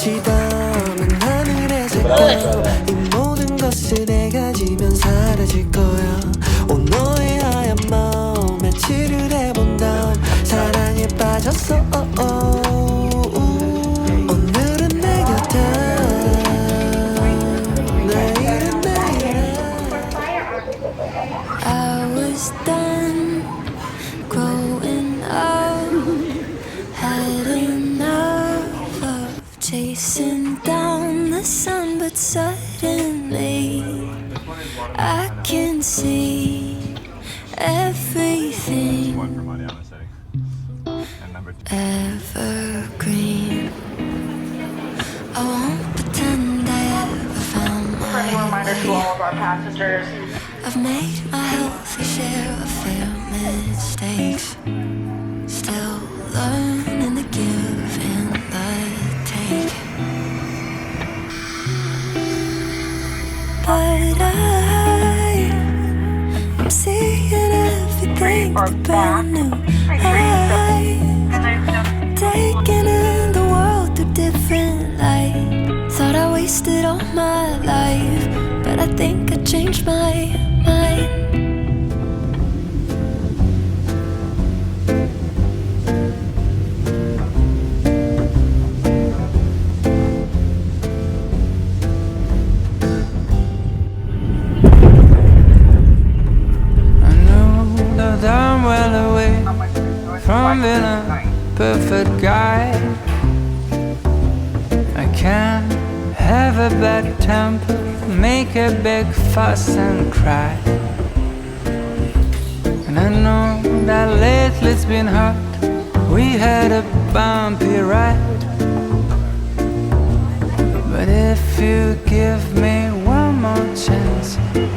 지다만 하늘에서 이 모든 것을 내가 지면 사라질 거야. 너의 하얀 마음 며칠을 해본 다음 사랑에 빠졌어. 오늘은 내 곁에 내일은 내일에. I was done growing up, had enough of chasing down the sun, but suddenly I can see everything evergreen. I won't pretend I ever found my Reminder to all of our passengers. I've made my healthy share of fair mistakes, still learning to give and the take. But I'm seeing everything brand new. I'm taking in the world through different light. Thought I wasted all my life, but I think I changed my mind. I'm well away from being a perfect guy. I can't have a bad temper, make a big fuss and cry. And I know that lately it's been hard, we had a bumpy ride. But if you give me one more chance,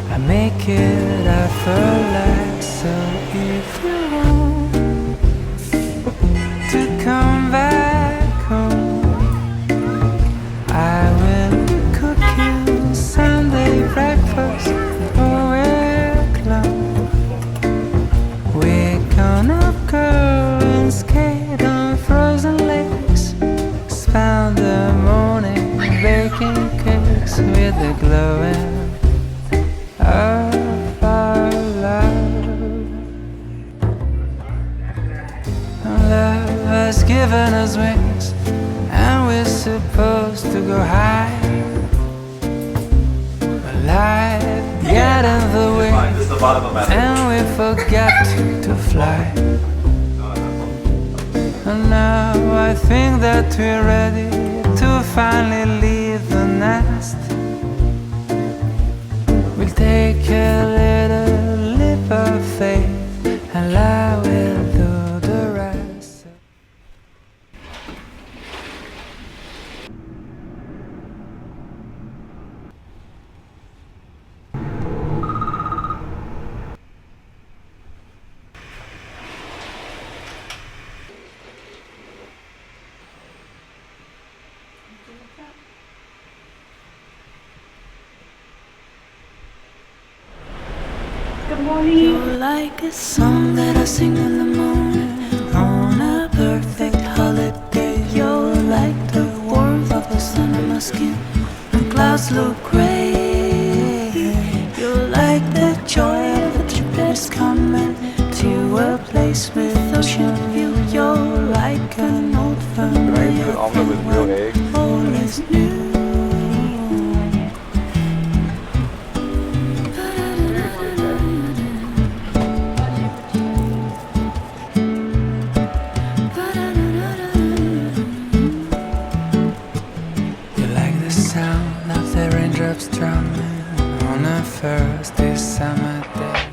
I make it effortless. So if you want to come back home, I will cook you Sunday breakfast for week long. We're gonna go and skate on frozen lakes, spend the morning baking cakes with the glowing of our love. Love has given us wings, and we're supposed to go high. But life got in the way, and we forgot to fly. And now I think that we're ready to finally leave the nest. We'll take a little leap of faith, and I will do the rest. Good morning. You're like a song that I sing in the morning on a perfect holiday. You're like the warmth of the sun on my skin when clouds look gray. You're like the joy of a trip that is coming to a place with ocean view. You're like an old familiar friend. All is new. Sound of the raindrops drumming on a first day summer day.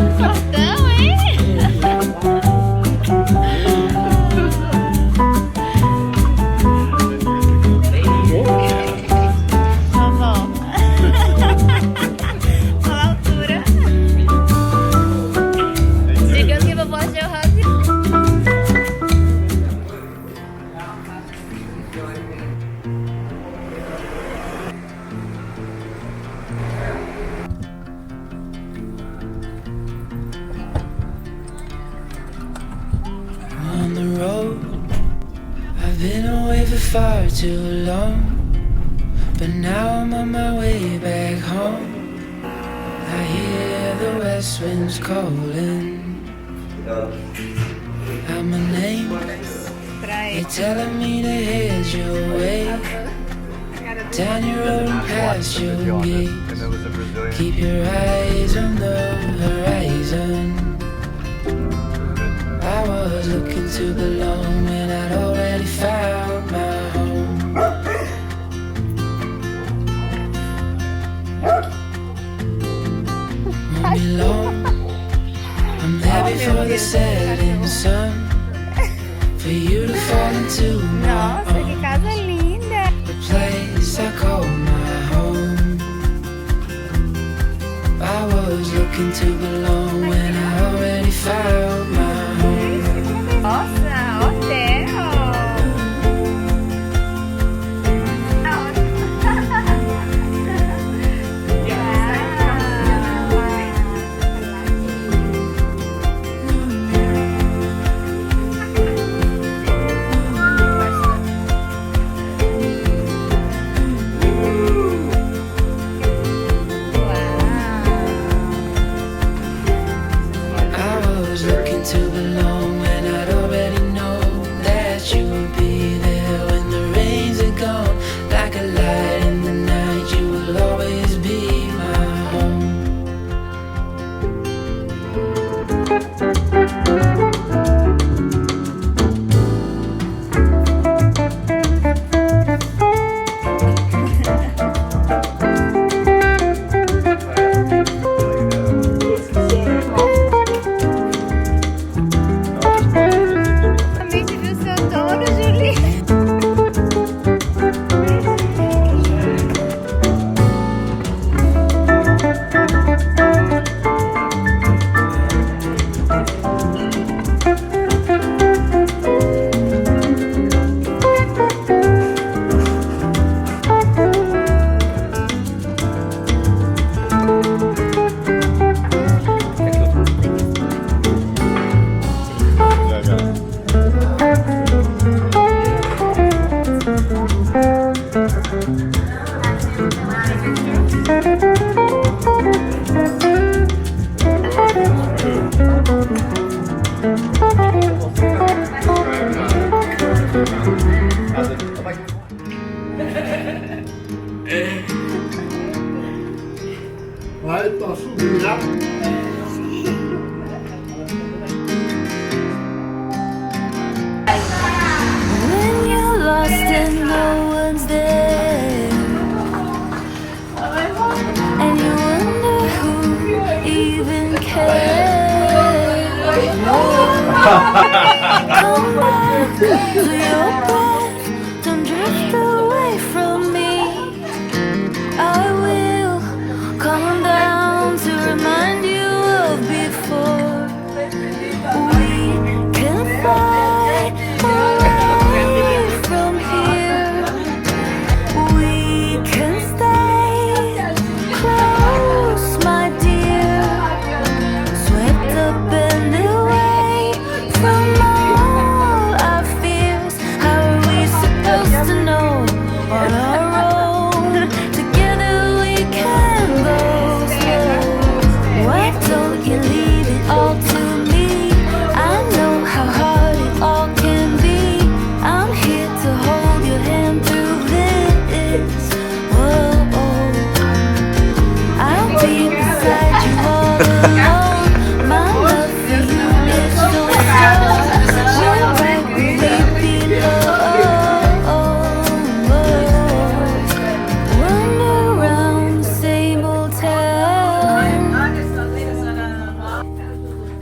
Então, hein? Tá bom. Qual a altura? Diga que vovó achou rápido. On the road, I've been away for far too long, but now I'm on my way back home. I hear the west winds calling out my name. They're telling me to head your way, down your road and past your gate. Keep your eyes on the horizon. I was looking to belong when I'd already found my home. Won't be long, I'm there before the setting sun, for you to fall into my Nossa, que arms, casa linda! the place I call my home. I was looking to belong when I already found my home. Nossa, hotel! I was looking to belong when I'd already known that you would be there when the rains are gone. Like a light in the night, you will always be my home. Também te viu seu touro, Julie? Vai, tô subindo já. When you're lost and no one's there, and you wonder who even cares. Come back to your breath, don't drift away from me. I will come down to remind you of before. We can fly away from here. We can stay close, my dear. Swept up and away from all our fears. How are we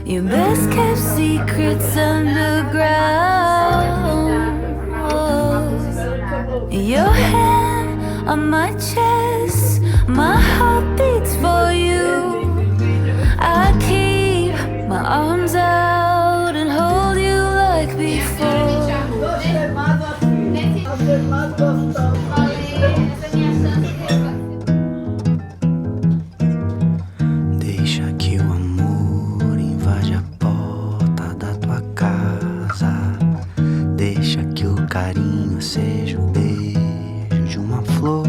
Your best kept secrets underground. Your hand on my chest, my heart beats for you. I keep my arms out and hold you like before. Deixa que o amor invade a porta da tua casa. Deixa que o carinho seja o beijo de uma flor.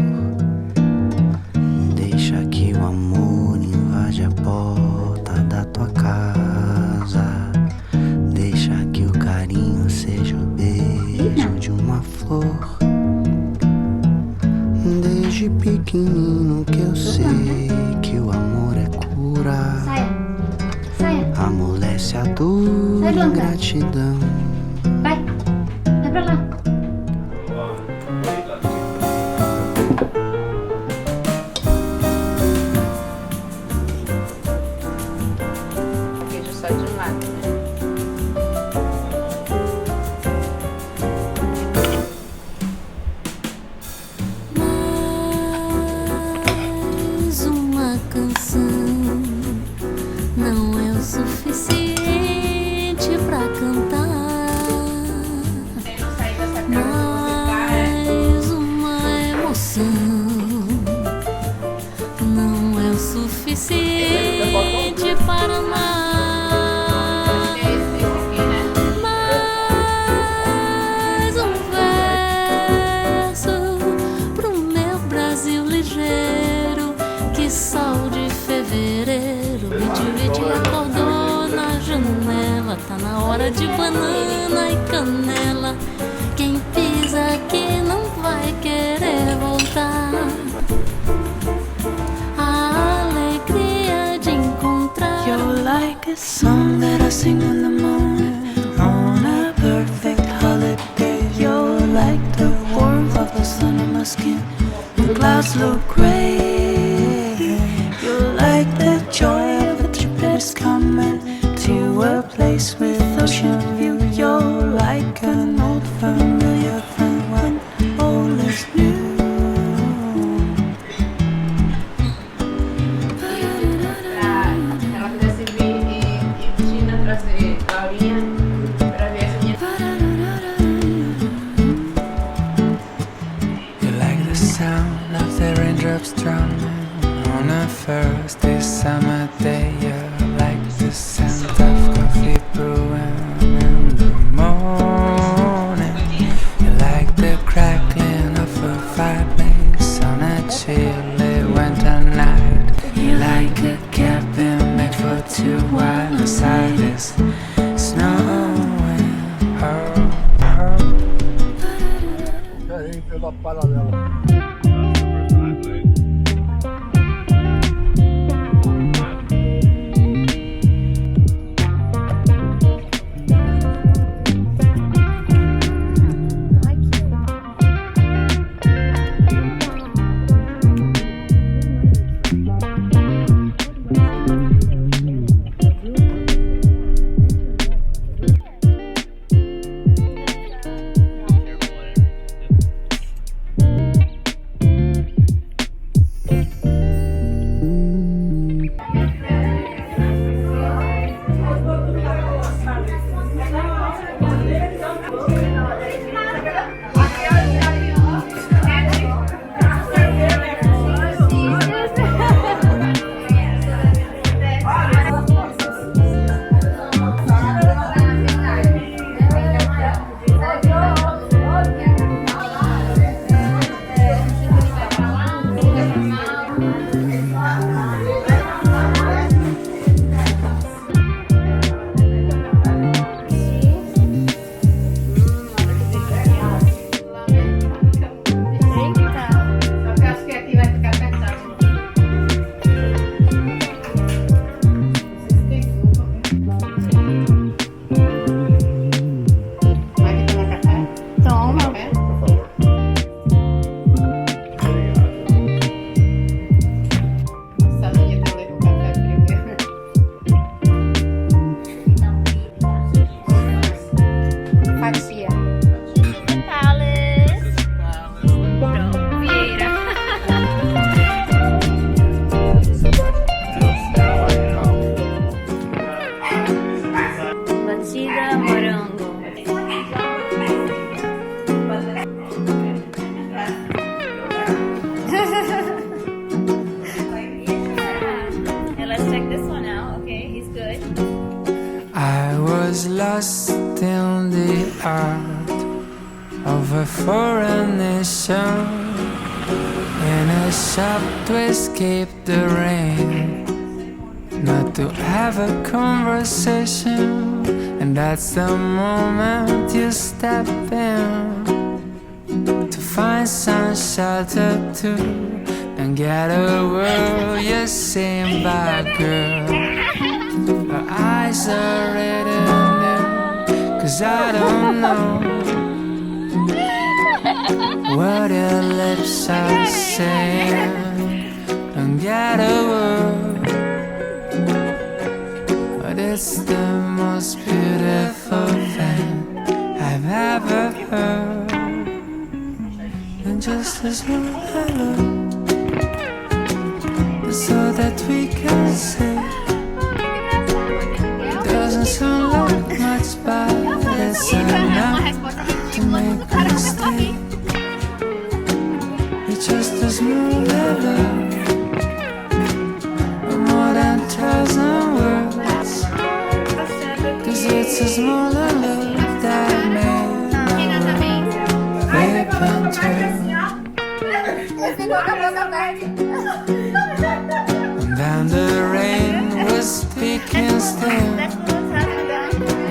Deixa que o amor invade a porta da tua casa. Deixa que o carinho seja o beijo de uma flor. Desde pequenino que eu sei que o amor é cura. Amolece a dor e ingratidão. Vai pra lá. Queijo só de um lado, né? Mais uma canção não é o suficiente pra cantar. Mais uma emoção não é o suficiente para amar. Mais um verso pro meu Brasil ligeiro, que sol de fevereiro. Vite acordou na janela, tá na hora de banana e canela. Quem pisa aqui não vai querer voltar. A alegria de encontrar. You're like a song that I sing in the morning on a perfect holiday. You're like the warmth of the sun on my skin when clouds look gray. You're like the joy of a trip that's coming to a place with ocean view. You're like an old familiar friend when all is new. Ela quisesse vir e Tina trazer Laurinha pra ver essa minha. You like the sound of the raindrops drumming on a first summer day. You like the scent of coffee brewing in the morning. You like the crackling of a fireplace on a chilly winter night. You like a cabin made for two while inside is snowing. Oh, oh. Querem pela paralela. was lost in the art of a foreign nation, in a shop to escape the rain, not to have a conversation. And that's the moment you step in to find some shelter too, and get a word you're saying back, girl. Her eyes are reading you, 'cause I don't know what your lips are saying, and get a word. But it's the most beautiful thing I've ever heard. And just as long hello, that's all that we can say. Doesn't sound like much, but it's enough to make me stay. It's just a small hello, more than 1,000 words. 'Cause it's a small hello that made my world flip and turn. And then the rain was speaking still.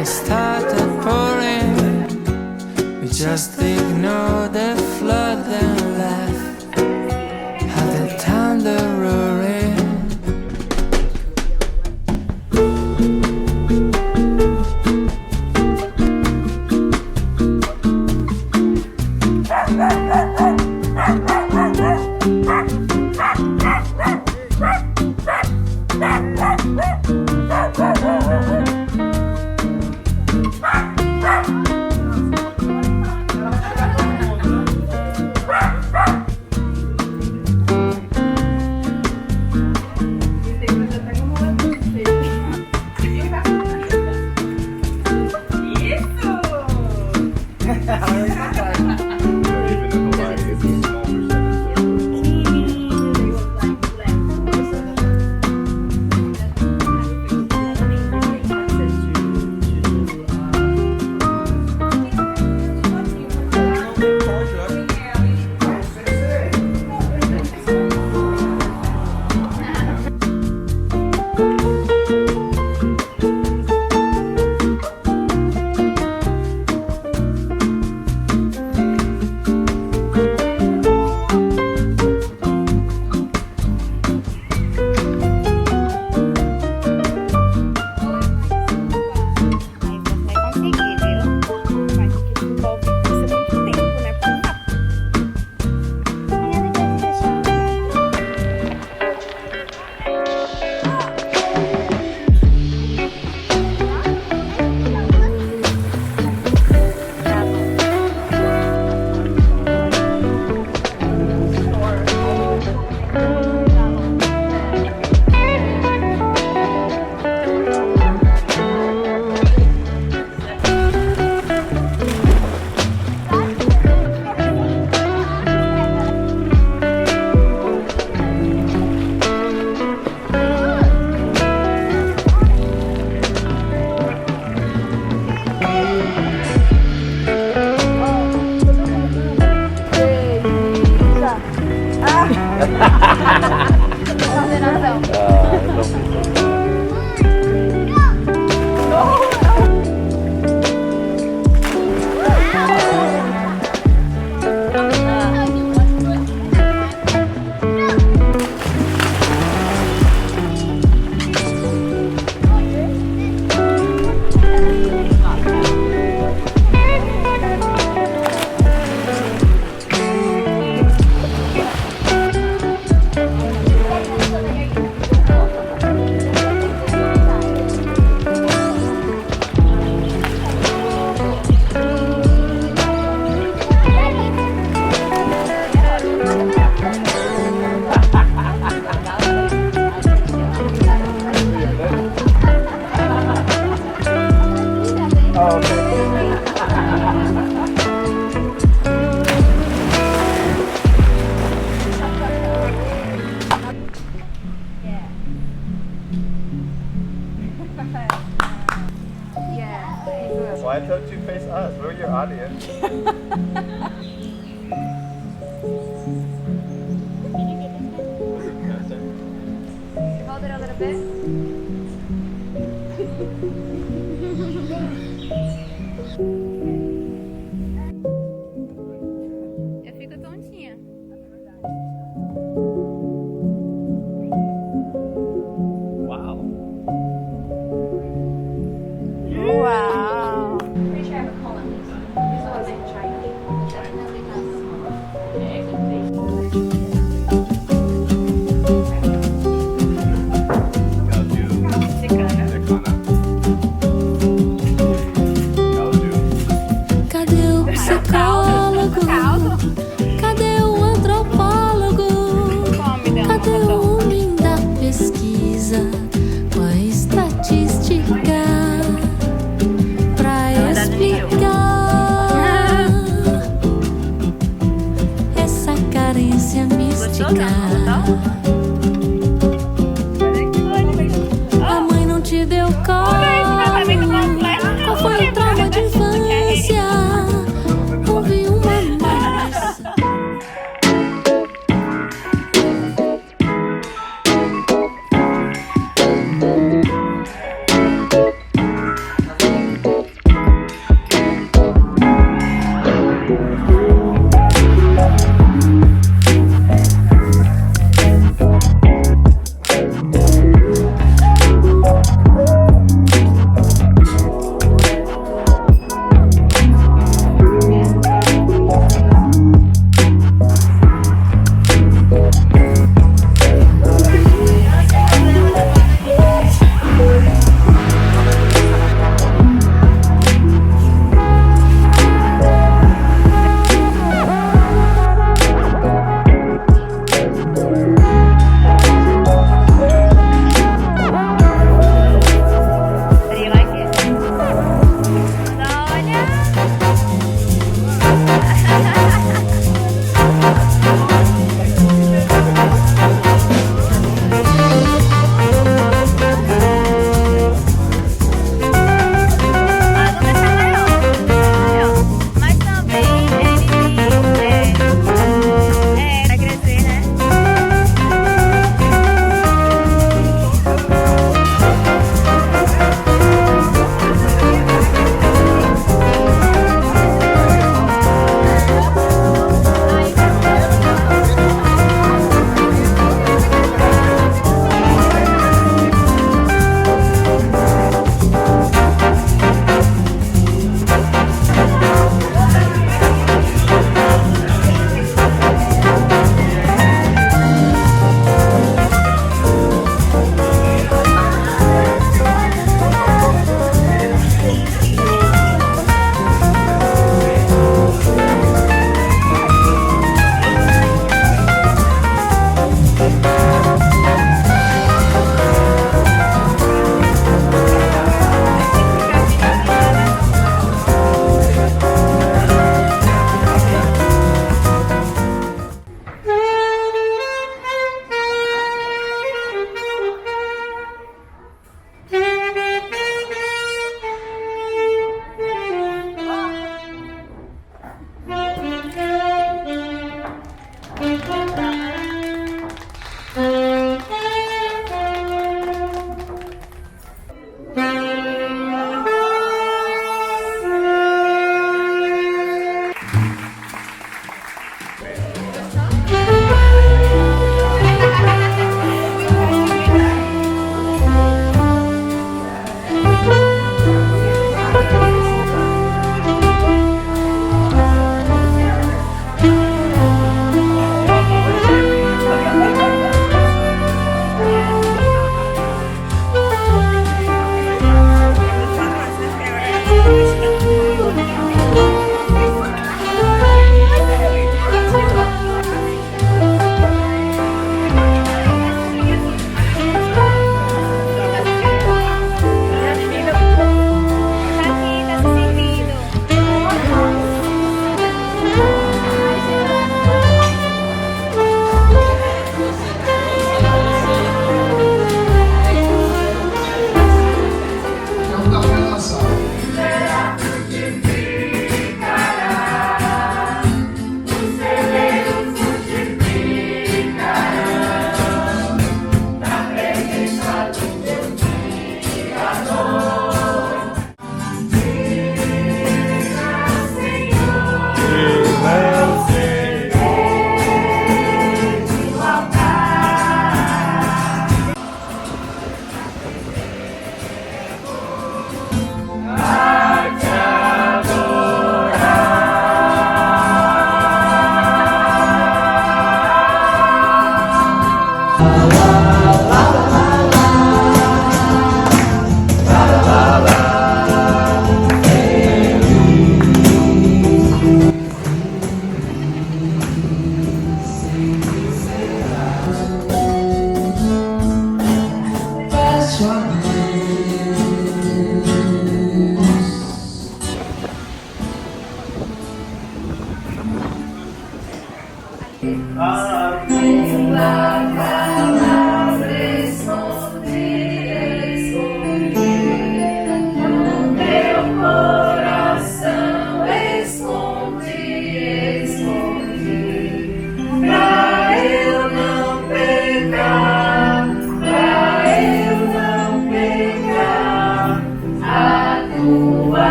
It started pouring. We just ignored the flood and laughed at the thunder roaring. Yeah. I told you face us. We're your audience. Hold it a little bit. Eu fico tontinha. Wow. Uau! Pretty sure I have a colon. This one's in China. Definitely has Gaudio. Secana. Gaudio.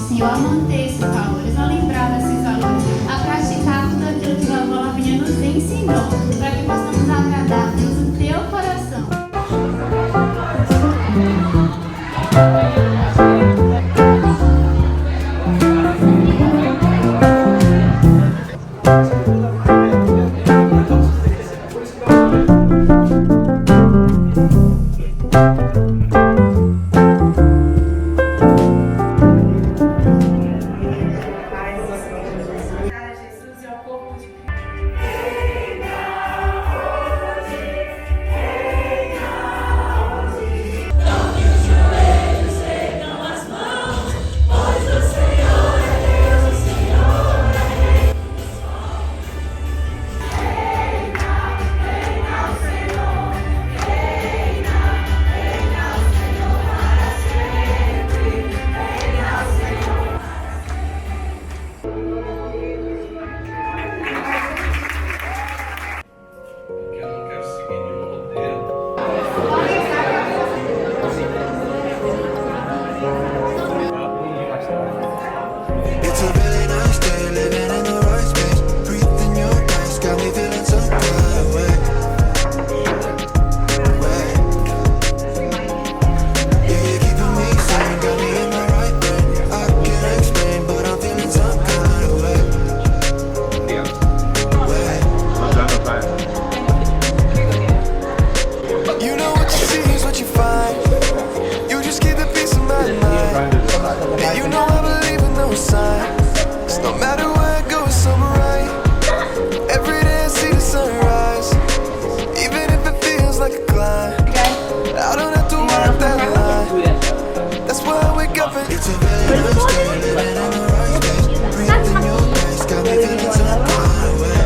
assim, ou a manter esses valores, a lembrar desses valores, a praticar tudo aquilo que a avó Lavínia nos ensinou, para que possamos agradar a Deus no teu coração. It's a really nice day, living in the right space. Breathing your grace, got me feeling some kind of way. Yeah, you're keeping me sane, got me in the right brain. I can't explain, but I'm feeling some kind of way. You know what you see is what you find. You just keep the peace of my mind. And you know I believe in those signs. No matter where I go, it's summer right. Every day I see the sunrise. Even if it feels like a climb, I don't have to walk that line. That's why I wake up and it's a very nice day, living in the right space. Breathing your grace, got me feeling some kind of way.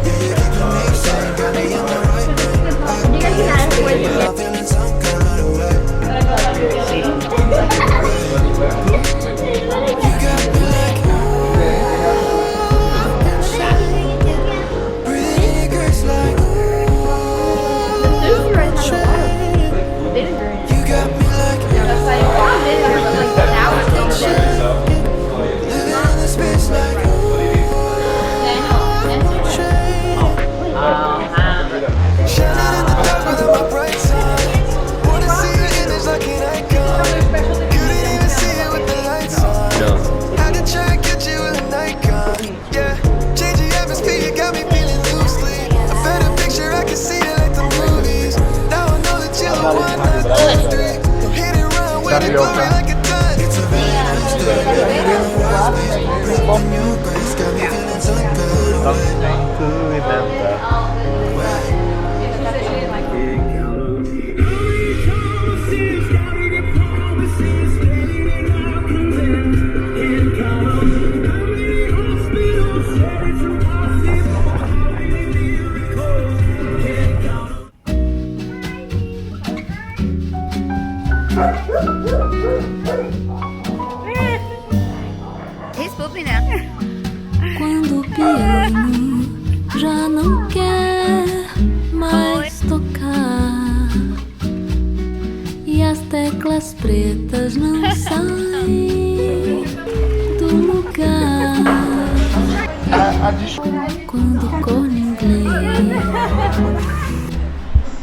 Yeah, you're keeping me sane, got me in the right brain. I can't explain, but I'm feeling some kind of way. You got me like, breathing your grace like, you got me like, living in the space like, shining in the dark with my bright side. Wanna see your image like an icon. You didn't even see it with the lights on. Had to try and get you with a Nikon. Yeah, change the atmosphere, you got me feeling loosely. A better picture, I can see it like the movies. Now I know that you're the one, not two, three. I'm hitting around with the glory like a dime. It's a very nice day, living in the right space. Breathing your grace, got me feeling some kind of way. To remember. Quando o piano já não quer mais tocar e as teclas pretas não saem do lugar, quando o corno